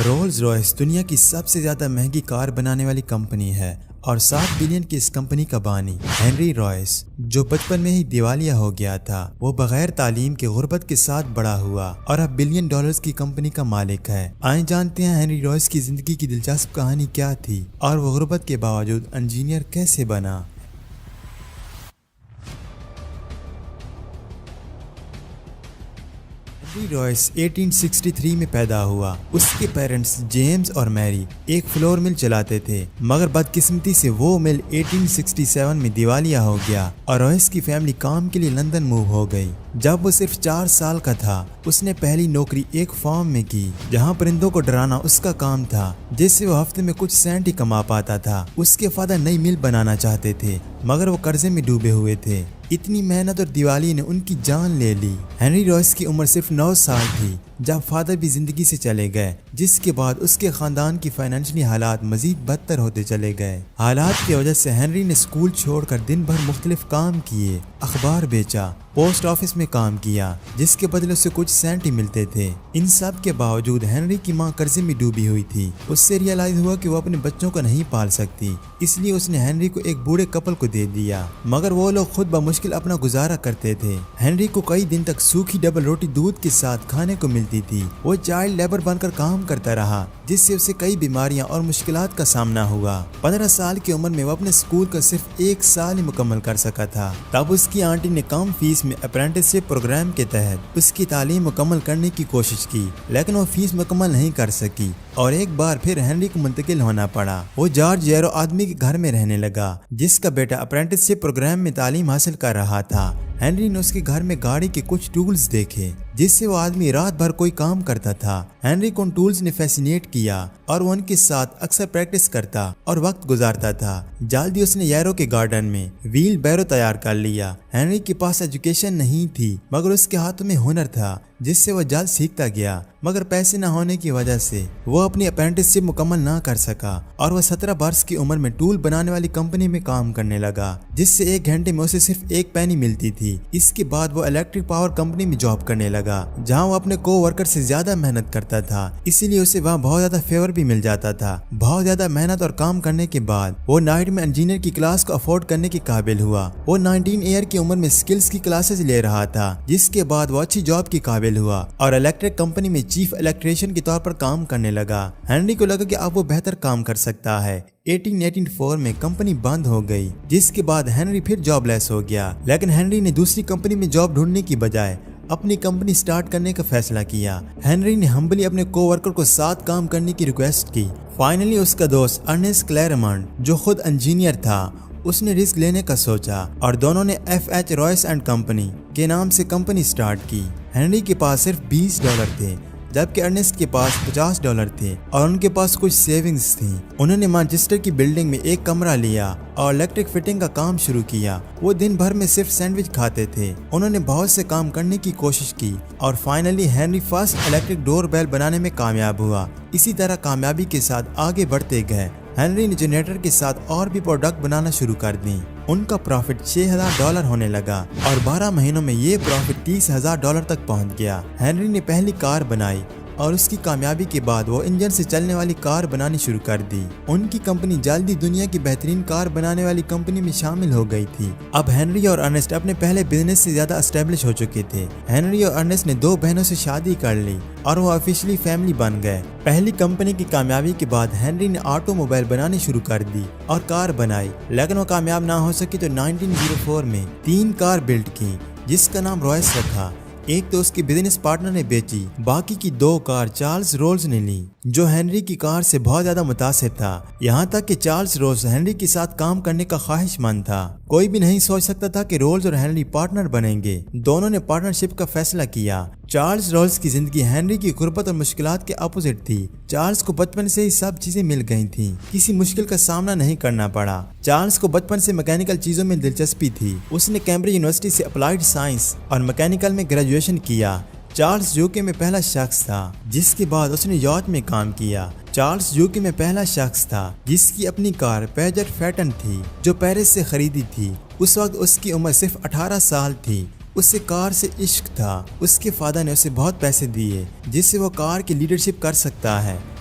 Rolls Royce دنیا کی سب سے زیادہ مہنگی کار بنانے والی کمپنی ہے اور 7 بلین کی اس کمپنی کا بانی ہنری رائس جو بچپن میں ہی دیوالیہ ہو گیا تھا، وہ بغیر تعلیم کے غربت کے ساتھ بڑا ہوا اور اب بلین ڈالرز کی کمپنی کا مالک ہے۔ آئیں جانتے ہیں ہنری رائس کی زندگی کی دلچسپ کہانی کیا تھی اور وہ غربت کے باوجود انجینئر کیسے بنا۔ ہنری رائس 1863 میں پیدا ہوا۔ اس کے پیرنٹس جیمز اور میری ایک فلور مل چلاتے تھے، مگر بدقسمتی سے وہ مل 1867 میں دیوالیہ ہو گیا اور رائس کی فیملی کام کے لیے لندن موو ہو گئی۔ جب وہ صرف 4 سال کا تھا، اس نے پہلی نوکری ایک فارم میں کی جہاں پرندوں کو ڈرانا اس کا کام تھا، جس سے وہ ہفتے میں کچھ سینٹ ہی کما پاتا تھا۔ اس کے فادر نئی مل بنانا چاہتے تھے، مگر وہ قرضے میں ڈوبے ہوئے تھے۔ اتنی محنت اور دیوالی نے ان کی جان لے لی۔ ہنری رائس کی عمر صرف 9 سال تھی جب فادر بھی زندگی سے چلے گئے، جس کے بعد اس کے خاندان کی فائنینشلی حالات مزید بدتر ہوتے چلے گئے۔ حالات کی وجہ سے ہنری نے اسکول چھوڑ کر دن بھر مختلف کام کیے، اخبار بیچا، پوسٹ آفس میں کام کیا، جس کے بدلے سے کچھ سینٹ ہی ملتے تھے۔ ان سب کے باوجود ہنری کی ماں قرضے میں ڈوبی ہوئی تھی۔ اس سے ریئلائز ہوا کہ وہ اپنے بچوں کو نہیں پال سکتی، اس لیے اس نے ہنری کو ایک بوڑھے کپل کو دے دیا، مگر وہ لوگ خود بمشکل اپنا گزارا کرتے تھے۔ ہنری کو کئی دن تک سوکھی ڈبل روٹی دودھ کے ساتھ کھانے کو ملتی تھی۔ وہ چائلڈ لیبر بن کر کام کرتا رہا، جس سے اسے کئی بیماریاں اور مشکلات کا سامنا ہوا۔ 15 سال کی عمر میں وہ اپنے اسکول کا صرف 1 سال ہی مکمل کر سکا تھا۔ تب اس کی آنٹی نے کم فیس میں اپرینٹس شپ پروگرام کے تحت اس کی تعلیم مکمل کرنے کی کوشش کی، لیکن وہ فیس مکمل نہیں کر سکی اور ایک بار پھر ہنری کو منتقل ہونا پڑا۔ وہ جارج یارو آدمی کے گھر میں رہنے لگا، جس کا بیٹا اپرینٹس شپ پروگرام میں تعلیم حاصل کر رہا تھا۔ ہنری نے اس کے گھر میں گاڑی کے کچھ ٹولز دیکھے جس سے وہ آدمی رات بھر کوئی کام کرتا تھا۔ ہنری کو ان ٹولز نے فیسینیٹ کیا اور وہ ان کے ساتھ اکثر پریکٹس کرتا اور وقت گزارتا تھا۔ جلدی اس نے یارو کے گارڈن میں ویل بیرو تیار کر لیا۔ ہنری کے پاس ایجوکیشن نہیں تھی، مگر اس کے ہاتھوں میں ہنر تھا، جس سے وہ جلد سیکھتا گیا، مگر پیسے نہ ہونے کی وجہ سے وہ اپنی اپرینٹس شپ مکمل نہ کر سکا اور وہ 17 برس کی عمر میں ٹول بنانے والی کمپنی میں کام کرنے لگا، جس سے 1 گھنٹے میں اسے صرف 1 پینی ملتی تھی۔ اس کے بعد وہ الیکٹرک پاور کمپنی میں جاب کرنے لگا، جہاں وہ اپنے کو ورکر سے زیادہ محنت کرتا تھا، اسی لیے اسے وہاں بہت زیادہ فیور بھی مل جاتا تھا۔ بہت زیادہ محنت اور کام کرنے کے بعد وہ نائٹ میں انجینئر کی کلاس کو افورڈ کرنے کے قابل ہوا۔ وہ 19 ایئر کی عمر میں سکلز کی کلاسز لے رہا تھا، جس کے بعد وہ اچھی جاب کے قابل ہوا اور الیکٹرک کمپنی میں چیف الیکٹریشین کے طور پر کام کرنے لگا۔ ہنری کو لگا کہ اب وہ بہتر کام کر سکتا ہے۔ 1884 میں کمپنی بند ہو گئی، جس کے بعد ہنری پھر جاب لیس ہو گیا، لیکن ہنری نے دوسری کمپنی میں جاب ڈھونڈنے کی بجائے اپنی کمپنی سٹارٹ کرنے کا فیصلہ کیا۔ ہنری نے ہمبلی اپنے کو ورکر کو ساتھ کام کرنے کی ریکویسٹ کی۔ فائنلی اس کا دوست ارنسٹ کلیرمنٹ، جو خود انجینئر تھا، اس نے رسک لینے کا سوچا اور دونوں نے FH رائس اینڈ کمپنی کے نام سے کمپنی سٹارٹ کی۔ ہنری کے پاس صرف $20 تھے، جبکہ ارنسٹ کے پاس $50 تھے اور ان کے پاس کچھ سیونگز تھیں۔ انہوں نے مانچسٹر کی بلڈنگ میں ایک کمرہ لیا اور الیکٹرک فٹنگ کا کام شروع کیا۔ وہ دن بھر میں صرف سینڈوچ کھاتے تھے۔ انہوں نے بہت سے کام کرنے کی کوشش کی اور فائنلی ہنری فرسٹ الیکٹرک ڈور بیل بنانے میں کامیاب ہوا۔ اسی طرح کامیابی کے ساتھ آگے بڑھتے گئے۔ ہنری نے جنریٹر کے ساتھ اور بھی پروڈکٹ بنانا شروع کر دیں۔ ان کا پروفٹ $6000 ہونے لگا اور 12 مہینوں میں یہ پروفٹ $30,000 تک پہنچ گیا۔ ہنری نے پہلی کار بنائی اور اس کی کامیابی کے بعد وہ انجن سے چلنے والی کار بنانی شروع کر دی۔ ان کی کمپنی جلدی دنیا کی بہترین کار بنانے والی کمپنی میں شامل ہو گئی تھی۔ اب ہنری اور ارنسٹ اپنے پہلے بزنس سے زیادہ اسٹیبلش ہو چکے تھے۔ ہنری اور ارنسٹ نے 2 بہنوں سے شادی کر لی اور وہ آفیشلی فیملی بن گئے۔ پہلی کمپنی کی کامیابی کے بعد ہنری نے آٹو موبائل بنانی شروع کر دی اور کار بنائی، لیکن وہ کامیاب نہ ہو سکی تو 1904 میں 3 کار بلڈ کی، جس کا نام رائس رکھا۔ ایک تو اس کے بزنس پارٹنر نے بیچی، باقی کی 2 کار چارلز رولز نے لی، جو ہنری کی کار سے بہت زیادہ متاثر تھا، یہاں تک کہ چارلز رولز ہنری کے ساتھ کام کرنے کا خواہش مند تھا۔ کوئی بھی نہیں سوچ سکتا تھا کہ رولز اور ہنری پارٹنر بنیں گے۔ دونوں نے پارٹنرشپ کا فیصلہ کیا۔ چارلز رولز کی زندگی ہنری کی غربت اور مشکلات کے اپوزٹ تھی۔ چارلز کو بچپن سے ہی سب چیزیں مل گئی تھیں، کسی مشکل کا سامنا نہیں کرنا پڑا۔ چارلز کو بچپن سے میکینیکل چیزوں میں دلچسپی تھی۔ اس نے کیمبرج یونیورسٹی سے اپلائیڈ سائنس اور میکینیکل میں گریجویشن کیا۔ چارلز یوکے میں پہلا شخص تھا جس کے بعد اس نے یاٹ میں کام کیا۔ چارلز یوکے میں پہلا شخص تھا جس کی اپنی کار پیجٹ فیٹن تھی، جو پیرس سے خریدی تھی۔ اس وقت اس کی عمر صرف 18 سال تھی۔ اسے کار سے عشق تھا۔ اس کے فادر نے اسے بہت پیسے دیے جس سے وہ کار کی لیڈرشپ کر سکتا ہے۔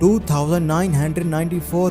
2994